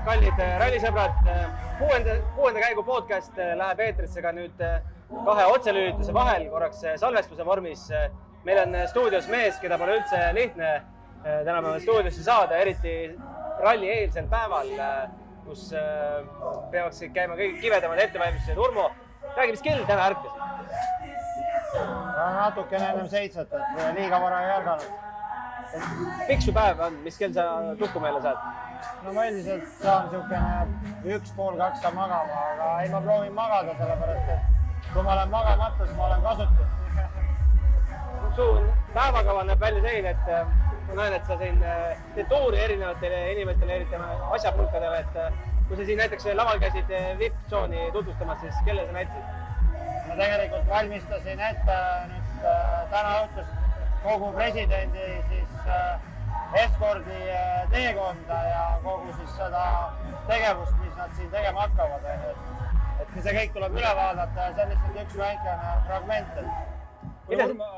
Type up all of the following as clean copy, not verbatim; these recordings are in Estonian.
kallid rallisõbrad, kuuenda käigu podcast läheb eetrisse ka nüüd kahe otselülituse vahel korraks salvestuse vormis. Meil on stuudios mees, keda pole üldse lihtne tänapäeval stuudiosse saada, eriti ralli eelsel päeval, kus peaksid käima kõige kivedamad ettevalmistused. Urmo, räägi, mis kell täna ärkasid? Natukene ennem 7, et liiga vara ei ärganud. Pikk su päev on, mis kell sa tukkumeele saad? No ma üldiselt saan niisugune 1,5–2 magama, aga ei, ma proovin magada, sellepärast et kui ma olen magamata, siis ma olen kasutud. Su päevakava näeb välja selline, et ma näen, et sa siin teed tuuri erinevatele inimestele, eriti asjapulkadele, et kui sa siin näiteks laval käisid VIP-tsooni tutvustamas, siis kelle sa näitasid? Ma tegelikult valmistasin ette nüüd täna õhtus kogu presidendi eskordi teekonda ja kogu seda tegevust, mis nad siin tegema hakkavad. Et see kõik tuleb üle vaadata ja see on lihtsalt üks väikene fragment. Urmo,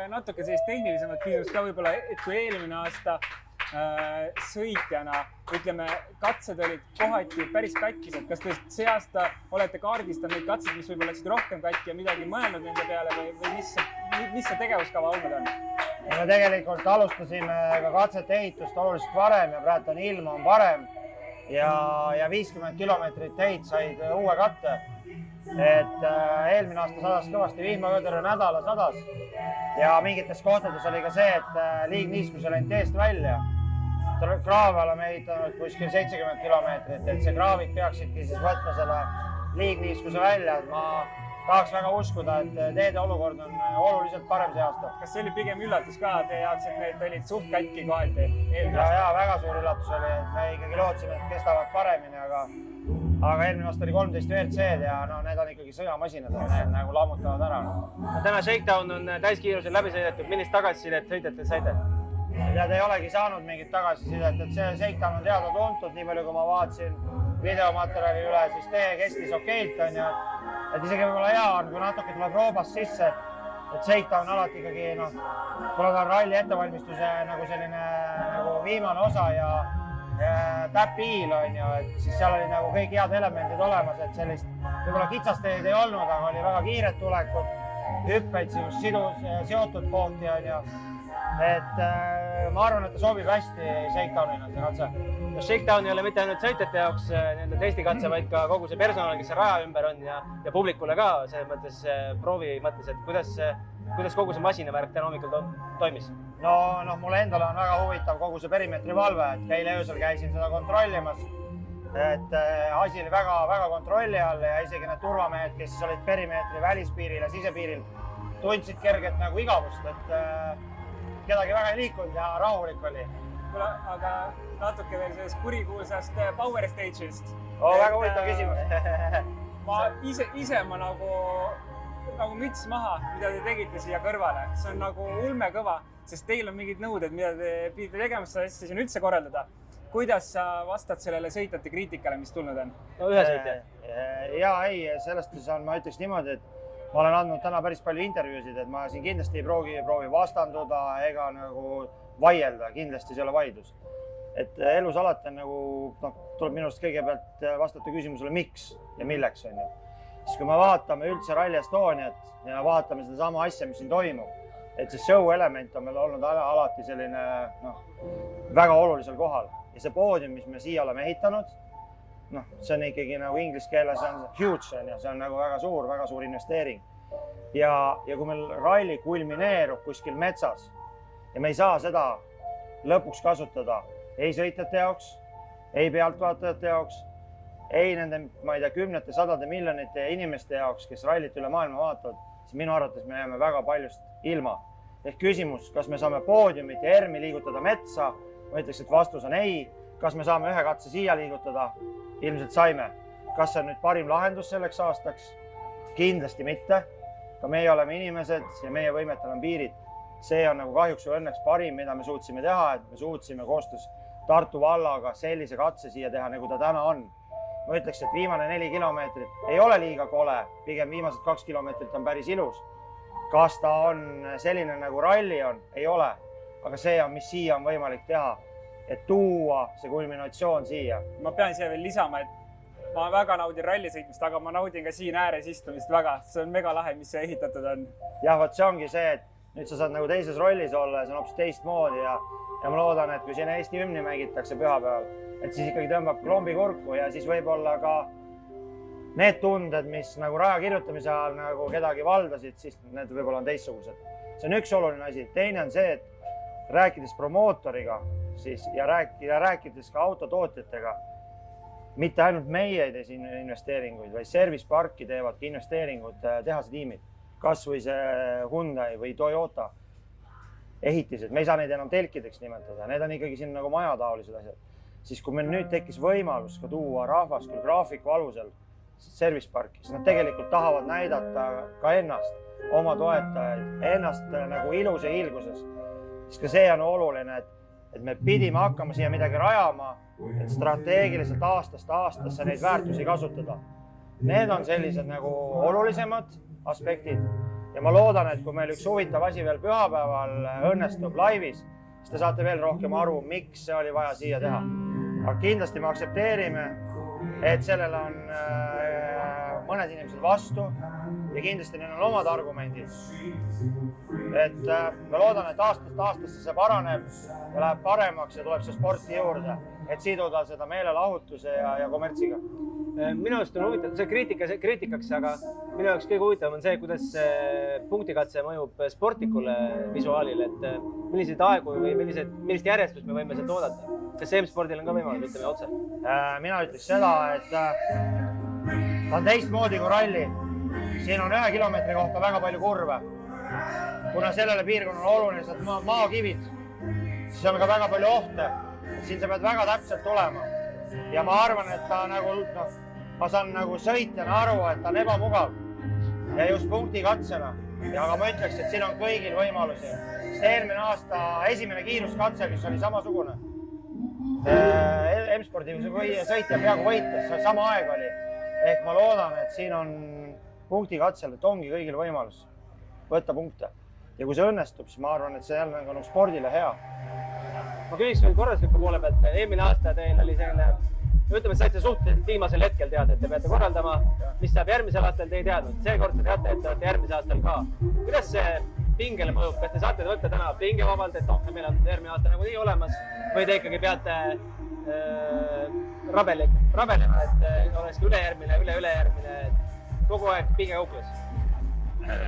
natuke sellist tehnilisemat küsimust ka võib-olla, et kui eelmine aasta sõitjana, ütleme, katsed olid kohati päris katkised. Kas te see aasta olete kaardistanud neid katsed, mis võib-olla läksid rohkem katki ja midagi mõelnud nende peale või mis see tegevuskava olnud on? Me tegelikult alustasime ka katsete ehitust oluliselt varem ja praegu on ilm on parem ja 50 kilomeetrit teid said uue katte. Et eelmine aasta sadas kõvasti vihmavööder nädala sadas ja mingites kohtades oli ka see, et liigniiskus ei läinud teest välja. Kraave oleme ehitanud kuskil 70 kilomeetrit, et see kraavik peaksidki siis võtma selle liigniiskuse välja. Ma tahaks väga uskuda, et teede olukord on oluliselt parem see aasta. Kas see oli pigem üllatus ka teie jaoks, et need olid suht katki kohati eelmine aasta? Ja väga suur üllatus oli, et me ikkagi lootsime, et kestavad paremini, aga eelmine aasta oli 13 WRC-d ja need on ikkagi sõjamasinad, need nagu lammutavad ära. Täna Shakedown on täiskiirusel läbi sõidetud. Millist tagasisidet sõitjatelt saite? Tead, ei olegi saanud mingit tagasisidet, et see Shakedown on teada tuntud, nii palju kui ma vaatasin videomaterjali üle, siis tee kestis okeilt, on ju. Et isegi võib-olla hea on, kui natuke tuleb roobast sisse, et Shakedown alati ikkagi, kuna ta on ralli ettevalmistuse nagu selline viimane osa ja täppiil on ju, et siis seal oli nagu kõik head elemendid olemas, et sellist võib-olla kitsasteed ei olnud, aga oli väga kiired tulekud, hüppeid, seotud kohti on ju. Et ma arvan, et ta sobib hästi Shakedownina see katse. Shakedown ei ole mitte ainult sõitjate jaoks testikatse, vaid ka kogu see personal, kes raja ümber on ja publikule ka selles mõttes proovi mõttes, et kuidas kogu see masinavärk täna hommikul toimis? No mulle endale on väga huvitav kogu see perimeetri valve, et eile öösel käisin seda kontrollimas. Et asi oli väga kontrolli all ja isegi need turvamehed, kes olid perimeetri välispiiril ja sisepiiril, tundsid kerget nagu igavust, et kedagi väga ei liikunud ja rahulik oli. Aga natuke veel sellest kurikuulsast Power Stage'ist. Väga huvitav küsimus. Ise ma nagu müts maha, mida te tegite siia kõrvale. See on nagu ulme kõva, sest teil on mingid nõuded, mida te pidite tegema, seda asja siin üldse korraldada. Kuidas sa vastad sellele sõitjate kriitikale, mis tulnud on? No ühe sõitja. Sellest ma ütleks niimoodi, et ma olen andnud täna päris palju intervjuusid, et ma siin kindlasti ei proovi vastanduda ega nagu vaielda, kindlasti see ei ole vaidlus. Et elus alati tuleb minu arust kõigepealt vastata küsimusele miks ja milleks on ju. Siis kui me vaatame üldse Rally Estoniat ja vaatame seda sama asja, mis siin toimub, et see show element on meil olnud alati selline väga olulisel kohal ja see poodium, mis me siia oleme ehitanud, see on ikkagi nagu inglise keeles on huge, see on nagu väga suur investeering. Ja kui meil ralli kulmineerub kuskil metsas ja me ei saa seda lõpuks kasutada ei sõitjate jaoks, ei pealtvaatajate jaoks, ei nende, ma ei tea, kümnete, sadade miljonite inimeste jaoks, kes rallit üle maailma vaatavad, siis minu arvates me jääme väga paljust ilma. Ehk küsimus, kas me saame poodiumit ja ERM-i liigutada metsa, ma ütleks, et vastus on ei. Kas me saame ühe katse siia liigutada? Ilmselt saime. Kas see on nüüd parim lahendus selleks aastaks? Kindlasti mitte. Ka meie oleme inimesed ja meie võimetel on piirid. See on nagu kahjuks või õnneks parim, mida me suutsime teha, et me suutsime koostöös Tartu vallaga sellise katse siia teha, nagu ta täna on. Ma ütleks, et viimane 4 kilomeetrit ei ole liiga kole, pigem viimased 2 kilomeetrit on päris ilus. Kas ta on selline nagu ralli on? Ei ole. Aga see on, mis siia on võimalik teha. et tuua see kulminatsioon siia. Ma pean siia veel lisama, et ma väga naudin rallisõitmist, aga ma naudin ka siin ääres istumist väga. See on mega lahe, mis see ehitatud on. Jah, vot see ongi see, et nüüd sa saad nagu teises rollis olla ja see on hoopis teistmoodi ja ma loodan, et kui siin Eesti hümni mängitakse pühapäeval, et siis ikkagi tõmbab klombi kurku ja siis võib-olla ka need tunded, mis nagu raja kirjutamise ajal nagu kedagi valdasid, siis need võib-olla on teistsugused. See on üks oluline asi. Teine on see, et rääkides promootoriga siis, ja rääkides ka autotootjatega, mitte ainult meie ei tee siin investeeringuid, vaid service parki teevad ka investeeringud tehase tiimid. Kas või see Hyundai või Toyota ehitised. Me ei saa neid enam telkideks nimetada. Need on ikkagi siin nagu majataolised asjad. Siis kui meil nüüd tekkis võimalus ka tuua rahvast kui graafiku alusel service parki, siis nad tegelikult tahavad näidata ka ennast, oma toetajaid, ennast nagu ilus ja hiilguses. Siis ka see on oluline, et me pidime hakkama siia midagi rajama, et strateegiliselt aastast aastasse neid väärtusi kasutada. Need on sellised nagu olulisemad aspektid ja ma loodan, et kui meil üks huvitav asi veel pühapäeval õnnestub laivis, siis te saate veel rohkem aru, miks see oli vaja siia teha. Aga kindlasti me aktsepteerime, et sellele on mõned inimesed vastu ja kindlasti neil on omad argumendid. Et ma loodan, et aastast aastasse see paraneb ja läheb paremaks ja tuleb see sporti juurde, et siduda seda meelelahutuse ja kommertsiga. Minu arust on huvitav, see kriitikaks, aga minu jaoks kõige huvitav on see, kuidas punktikatse mõjub sportlikule visuaalile, et milliseid aegu või millist järjestust me võime sealt oodata. Kas M-spordil on ka võimalus, ütleme otse? Mina ütleks seda, et ta on teistmoodi kui ralli. Siin on 1 kilomeetri kohta väga palju kurve. Kuna sellele piirkonnal on oluliselt maakivid, siis on ka väga palju ohte. Siin sa pead väga täpselt tulema. Ja ma arvan, et ta nagu, ma saan nagu sõitjana aru, et ta on ebamugav ja just punktikatsena. Aga ma ütleks, et siin on kõigil võimalusi. Sest eelmine aasta esimene kiiruskatse, mis oli samasugune. M-spordi sõitja peaaegu võites, sama aeg oli. Ehk ma loodan, et siin on punktikatsel, et ongi kõigil võimalus võtta punkte. Ja kui see õnnestub, siis ma arvan, et see jälle on spordile hea. Ma küsiks veel korrasliku poole pealt. Eelmine aasta teil oli selline, ütleme, saite suhteliselt viimasel hetkel teada, et te peate korraldama, mis saab järgmisel aastal, te ei teadnud. Seekord te teate, et te olete järgmise aastal ka. Kuidas see pingele mõjub? Kas te saate võtta täna pingevabalt, et meil on järgmine aasta nagu nii olemas või te ikkagi peate rabelema, et oleks ülejärgmine, et kogu aeg pinge kauples?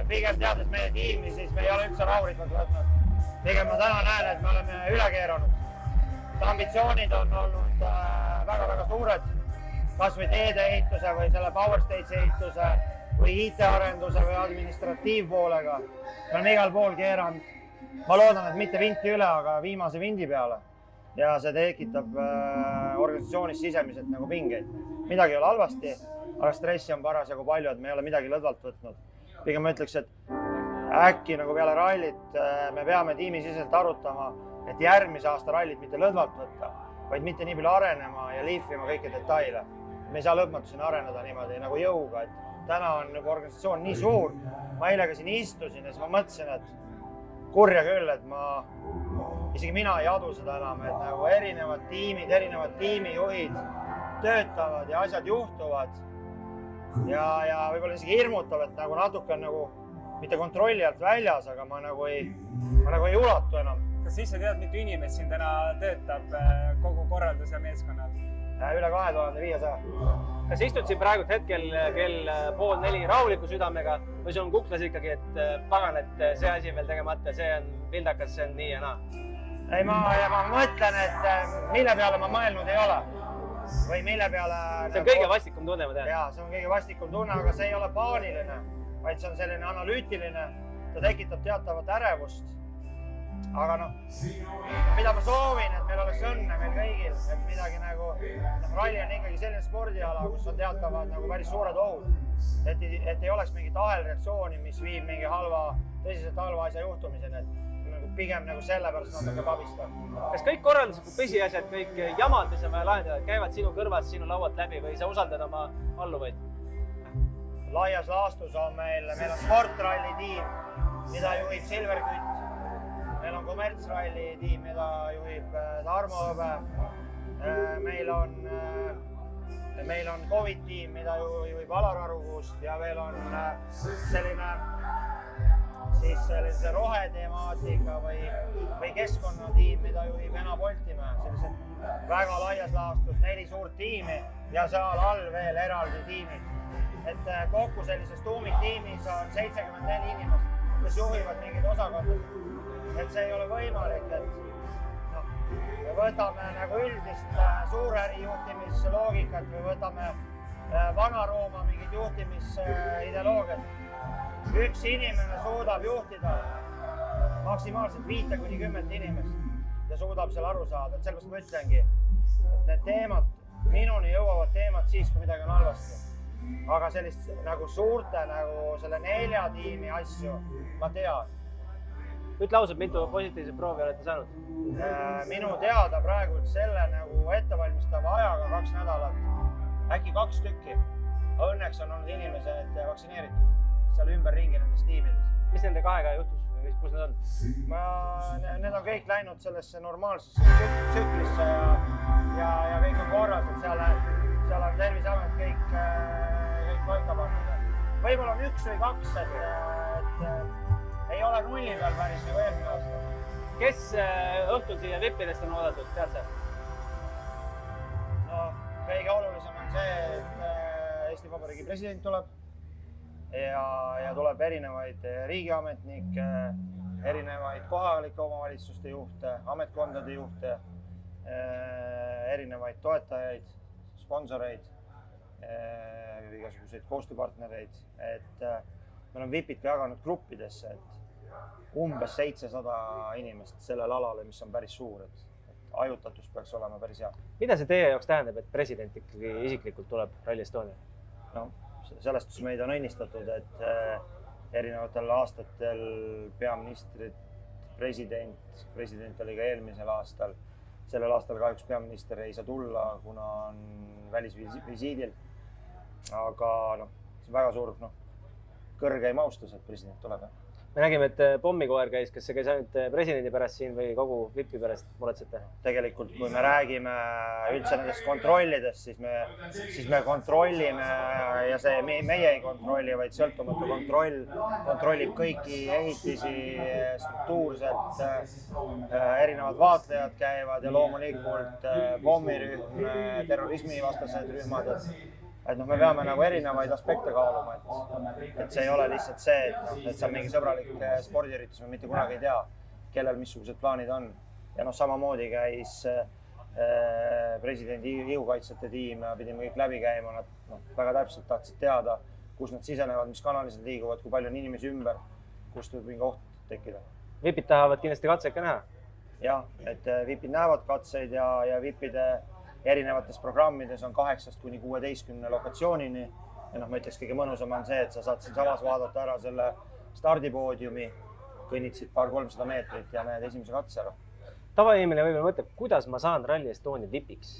Pigem teades meie tiimi, siis me ei ole üldse rahulikult võtnud. Pigem ma täna näen, et me oleme üle keeranud. Ambitsioonid on olnud väga-väga suured, kas või teede ehituse või selle Power Stage ehituse või IT-arenduse või administratiivpoolega. Me oleme igal pool keeranud. Ma loodan, et mitte vinti üle, aga viimase vindi peale. Ja see tekitab organisatsioonis sisemiselt nagu pingeid. Midagi ei ole halvasti, aga stressi on parasjagu palju, et me ei ole midagi lõdvalt võtnud. Pigem ma ütleks, et äkki nagu peale rallit me peame tiimisiselt arutama, et järgmise aasta rallit mitte lõdvalt võtta, vaid mitte nii palju arenema ja liifima kõiki detaile. Me ei saa lõpmatuseni areneda niimoodi nagu jõuga, et täna on nagu organisatsioon nii suur. Ma eile ka siin istusin ja siis ma mõtlesin, et kurja küll, et isegi mina ei adu seda enam, et nagu erinevad tiimijuhid töötavad ja asjad juhtuvad ja võib-olla isegi hirmutab, et nagu natuke on nagu mitte kontrolli alt väljas, aga ma nagu ei ulatu enam. Kas sa ise tead, mitu inimest siin täna töötab kogu korralduse meeskonnal? Üle 2500. Kas istud siin praegu hetkel kell 3:30 rahuliku südamega või see on kuklas ikkagi, et pagan, et see asi veel tegemata, see on vildakas, see on nii ja naa? Ei, ma mõtlen, et mille peale ma mõelnud ei ole. Või mille peale... See on kõige vastikum tunne, ma tean. Jaa, see on kõige vastikum tunne, aga see ei ole paaniline, vaid see on selline analüütiline. Ta tekitab teatavat ärevust. Aga mida ma soovin, et meil oleks õnne meil kõigil, et midagi nagu... Ralli on ikkagi selline spordiala, kus on teatavad nagu päris suured ohud. Et ei oleks mingit ahelreaktsiooni, mis viib mingi tõsiselt halva asja juhtumiseni. Pigem nagu sellepärast natuke pabistab. Kas kõik korralduslikud pisiasjad, kõik jamad, mis on vaja lahendada, käivad sinu kõrvas, sinu laualt läbi või sa usaldad oma alluvaid? Laias laastus on meil on sportralli tiim, mida juhib Silver Kütt. meil on kommertsralli tiim, mida juhib Tarmo Hõbe. Meil on Covid tiim, mida juhib Alar Arukuust ja veel on sellise rohetemaatika või keskkonnatiim, mida juhib Ena Boltimäe. Sellised väga laias laastus 4 suurt tiimi ja seal all veel eraldi tiimid. Et kokku sellises tuumiktiimis on 74 inimest, kes juhivad mingeid osakondasid. Et see ei ole võimalik, et me võtame nagu üldist suuräri juhtimissoogikat või võtame Vana-Rooma mingit juhtimisideoloogiat. Üks inimene suudab juhtida maksimaalselt 5–10 inimest ja suudab seal aru saada, et sellepärast ma ütlengi, et need teemad, minuni jõuavad teemad siis, kui midagi on halvasti. Aga sellist nagu suurte nagu selle 4 tiimi asju ma tean. Ütle ausalt, mitu positiivset proovi olete saanud? Minu teada praegu selle nagu ettevalmistava ajaga 2 nädalat, äkki 2 tükki. Õnneks on olnud inimesed vaktsineeritud seal ümberringi nendes tiimides. Mis nende 2-ga juhtus või kus nad on? Need on kõik läinud sellesse normaalsesse tsüklisse ja kõik on korras, et seal on Terviseamet kõik paika pannud. Võib-olla on 1 või 2, et ei ole nulli peal päris nagu eelmine aasta. Kes õhtul siia vippidest on oodatud, tead sa? No, kõige olulisem on see, et Eesti Vabariigi president tuleb ja tuleb erinevaid riigiametnikke, erinevaid kohalike omavalitsuste juhte, ametkondade juhte, erinevaid toetajaid, sponsoreid, igasuguseid koostööpartnereid, et meil on VIPid ka jaganud gruppidesse, et umbes 700 inimest sellel alale, mis on päris suur, et ajutatus peaks olema päris hea. Mida see teie jaoks tähendab, et president ikkagi isiklikult tuleb Rally Estonia? No, sellest meid on õnnistatud, et erinevatel aastatel peaministrid, president oli ka eelmisel aastal. Sellel aastal kahjuks peaminister ei saa tulla, kuna on välisvisiidil. Aga see on väga suur kõrgeim austus, et president tuleb. Me nägime, et pommikoer käis, kas see käis ainult presidendi pärast siin või kogu VIPi pärast muretsete? Tegelikult, kui me räägime üldse nendest kontrollidest, siis me kontrollime ja see meie ei kontrolli, vaid sõltumatu kontrollib kõiki ehitisi struktuurselt. Erinevad vaatlejad käivad ja loomulikult pommirühm, terrorismivastased rühmad. Et me peame nagu erinevaid aspekte kaaluma, et see ei ole lihtsalt see, et see on mingi sõbralik spordiüritus, me mitte kunagi ei tea, kellel missugused plaanid on. Ja samamoodi käis presidendi jõukaitsjate tiim ja pidime kõik läbi käima, nad väga täpselt tahtsid teada, kus nad sisenevad, mis kanalised liiguvad, kui palju on inimesi ümber, kust võib mingi oht tekkida. VIPid tahavad kindlasti katseid ka näha? Jah, et VIPid näevad katseid ja VIPide erinevates programmides on 8–16 lokatsioonini. Ja ma ütleks, kõige mõnusam on see, et sa saad siin samas vaadata ära selle stardipoodiumi, kõnnitsid 200–300 meetrit ja näed esimese katse ära. Tavainimene võib-olla mõtleb, kuidas ma saan Rally Estonia VIPiks?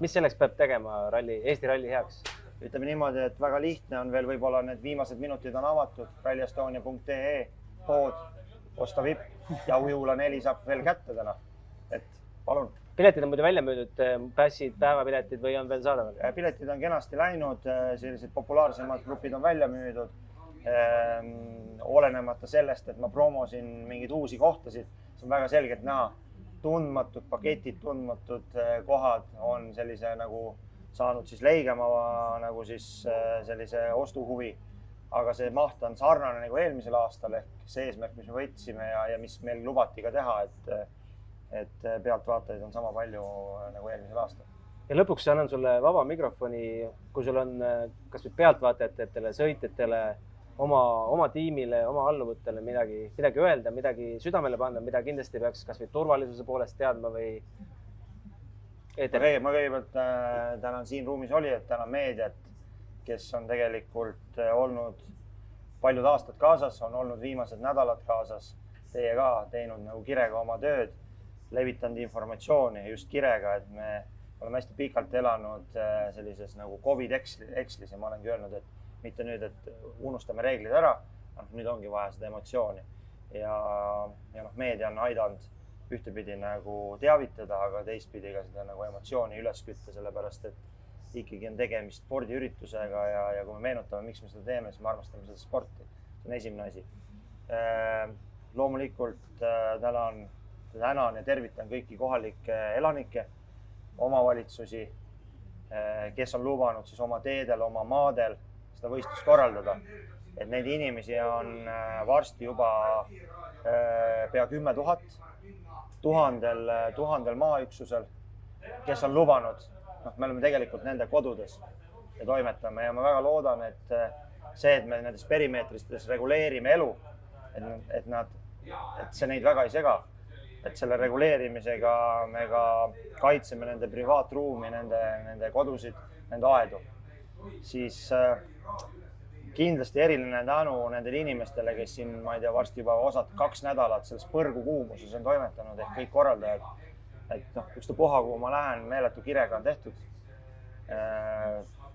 Mis selleks peab tegema Eesti ralli heaks? Ütleme niimoodi, et väga lihtne on veel võib-olla need viimased minutid on avatud. rallyestonia.ee pood, osta VIP ja Ujula 4 saab veel kätte täna. Et palun. Piletid on muidu välja müüdud, passid, päevapiletid või on veel saadaval? Piletid on kenasti läinud, sellised populaarsemad grupid on välja müüdud. Olenemata sellest, et ma promosin mingeid uusi kohtasid, see on väga selgelt näha. Tundmatud paketid, tundmatud kohad on sellise nagu saanud siis leigema nagu siis sellise ostuhuvi. Aga see maht on sarnane nagu eelmisel aastal ehk see eesmärk, mis me võtsime ja mis meil lubati ka teha, et pealtvaatajaid on sama palju nagu eelmisel aastal. Ja lõpuks annan sulle vaba mikrofoni, kui sul on kas või pealtvaatajatele, sõitjatele, oma tiimile, oma alluvutele midagi öelda, midagi südamele panna, mida kindlasti peaks kas või turvalisuse poolest teadma või... Ma kõigepealt tänan siin ruumis olijad, tänan meediat, kes on tegelikult olnud paljud aastad kaasas, on olnud viimased nädalad kaasas, teie ka teinud nagu kirega oma tööd, levitanud informatsiooni just kirega, et me oleme hästi pikalt elanud sellises nagu Covid-ekslis ja ma olengi öelnud, et mitte nüüd, et unustame reeglid ära, nüüd ongi vaja seda emotsiooni. ja noh, meedia on aidanud ühtepidi nagu teavitada, aga teistpidi ka seda nagu emotsiooni üles kütta, sellepärast et ikkagi on tegemist spordiüritusega ja kui me meenutame, miks me seda teeme, siis me armastame seda sporti. See on esimene asi. Loomulikult tänan ja tervitan kõiki kohalikke elanikke, omavalitsusi, kes on lubanud siis oma teedel, oma maadel seda võistlust korraldada. Et neid inimesi on varsti juba pea 10 000, 1000 maaüksusel, kes on lubanud. Me oleme tegelikult nende kodudes ja toimetame ja ma väga loodan, et see, et me nendes perimeetristes reguleerime elu, et see neid väga ei sega. Et selle reguleerimisega me ka kaitseme nende privaatruumi, nende kodusid, nende aedu. Siis kindlasti eriline tänu nendele inimestele, kes siin, ma ei tea, varsti juba osad 2 nädalat selles põrgukuumuses on toimetanud ehk kõik korraldajad. Et noh, ükstapuha, kuhu ma lähen, meeletu kirega on tehtud.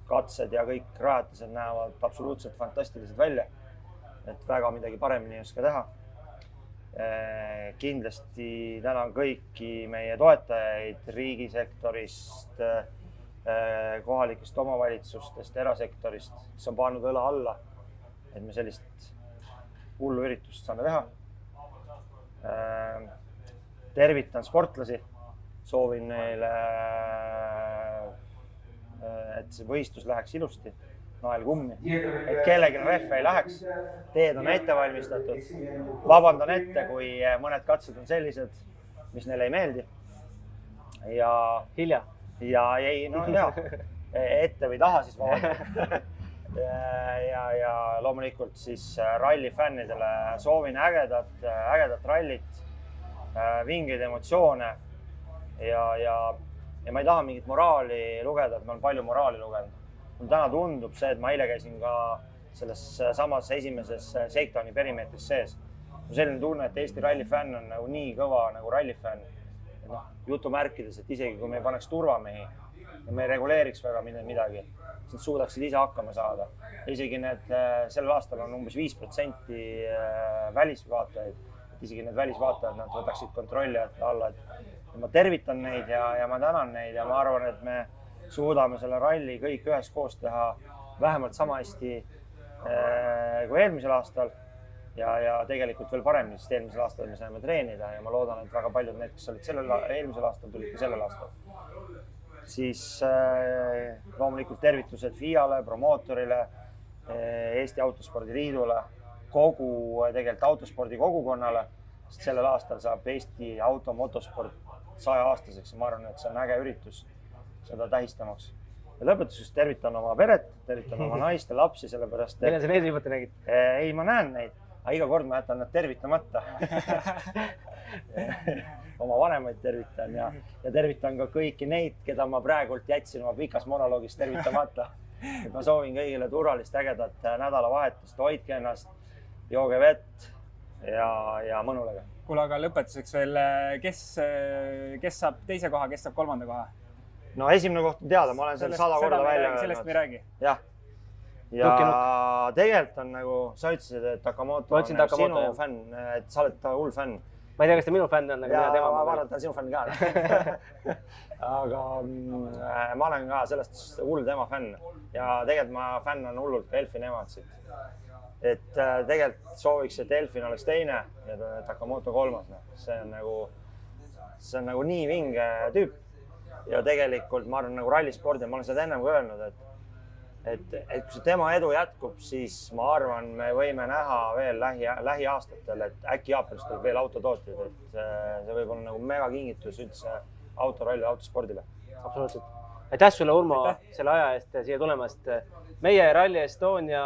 Katsed ja kõik rajatised näevad absoluutselt fantastilised välja. Et väga midagi paremini ei oska teha. Kindlasti tänan kõiki meie toetajaid riigisektorist, kohalikest omavalitsustest, erasektorist, kes on pannud õla alla, et me sellist hullu üritust saame teha. Tervitan sportlasi, soovin neile, et see võistlus läheks ilusti, nael kummi, et kellelgi rehve ei läheks, teed on ette valmistatud. Vabandan ette, kui mõned katsed on sellised, mis neile ei meeldi. Ja hilja. Ja ei, no hea, ette või taha siis vabandan. Ja loomulikult siis rallifännidele soovin ägedat rallit, vingeid emotsioone ja ma ei taha mingit moraali lugeda, et ma olen palju moraali lugenud. Mul täna tundub see, et ma eile käisin ka selles samas esimeses Shakedowni perimeetris sees. Selline tunne, et Eesti rallifänn on nagu nii kõva nagu rallifänn. Jutumärkides, et isegi kui me ei paneks turvamehi ja me ei reguleeriks väga midagi, siis nad suudaksid ise hakkama saada. Isegi sellel aastal on umbes 5% välisvaatajaid, et isegi need välisvaatajad nad võtaksid kontrolli alla. Ma tervitan neid ja ma tänan neid ja ma arvan, et me suudame selle ralli kõik üheskoos teha vähemalt sama hästi kui eelmisel aastal. Ja tegelikult veel paremini, sest eelmisel aastal me saime treenida ja ma loodan, et väga paljud need, kes olid eelmisel aastal, tulid ka sellel aastal. Siis loomulikult tervitused FIA-le, promootorile, Eesti Autospordi Liidule, kogu tegelikult autospordi kogukonnale, sest sellel aastal saab Eesti automotosport 100-aastaseks ja ma arvan, et see on äge üritus seda tähistamaks. Ja lõpetuseks tervitan oma peret, tervitan oma naiste, lapsi, sellepärast, Millal sa neid viimati nägid? Ei, ma näen neid. Aga iga kord ma jätan nad tervitamata. Oma vanemaid tervitan ja tervitan ka kõiki neid, keda ma praegult jätsin oma pikas monoloogis tervitamata. Et ma soovin kõigile turvalist, ägedat nädalavahetust, hoidke ennast, jooge vett ja mõnulega. Kuule, aga lõpetuseks veel, kes saab teise koha, kes saab 3. koha? No esimene koht on teada, ma olen selle 100 korda välja öelnud. Sellest me ei räägi. Jah. Ja tegelikult on nagu, sa ütlesid, et Takamoto on sinu fänn, et sa oled hull fänn. Ma ei tea, kas ta minu fänn on, aga mina tema. Ma arvan, et ta on sinu fänn ka. Aga ma olen ka sellest hull tema fänn. Ja tegelikult ma fännan hullult ka Elfin Evansit. Et tegelikult sooviks, et Elfin oleks teine ja Takamoto 3. See on nagu nii vinge tüüp. Ja tegelikult ma arvan nagu rallispordi, ma olen seda ennem ka öelnud, et kui see tema edu jätkub, siis ma arvan, me võime näha veel lähiaastatel, et äkki Jaapanist tuleb veel autotootjad, et see võib olla nagu mega kingitus üldse autoralli autospordile. Absoluutselt. Aitäh sulle, Urmo, selle aja eest siia tulemast. Meie Rally Estonia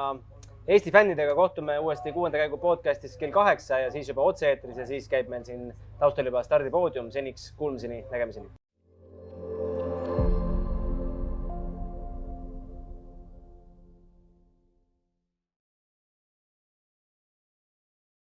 Eesti fännidega kohtume uuesti 6. käigu podcastis kell 8 ja siis juba otse-eetris ja siis käib meil siin taustal juba stardipoodium. Seniks kuulmiseni, nägemiseni.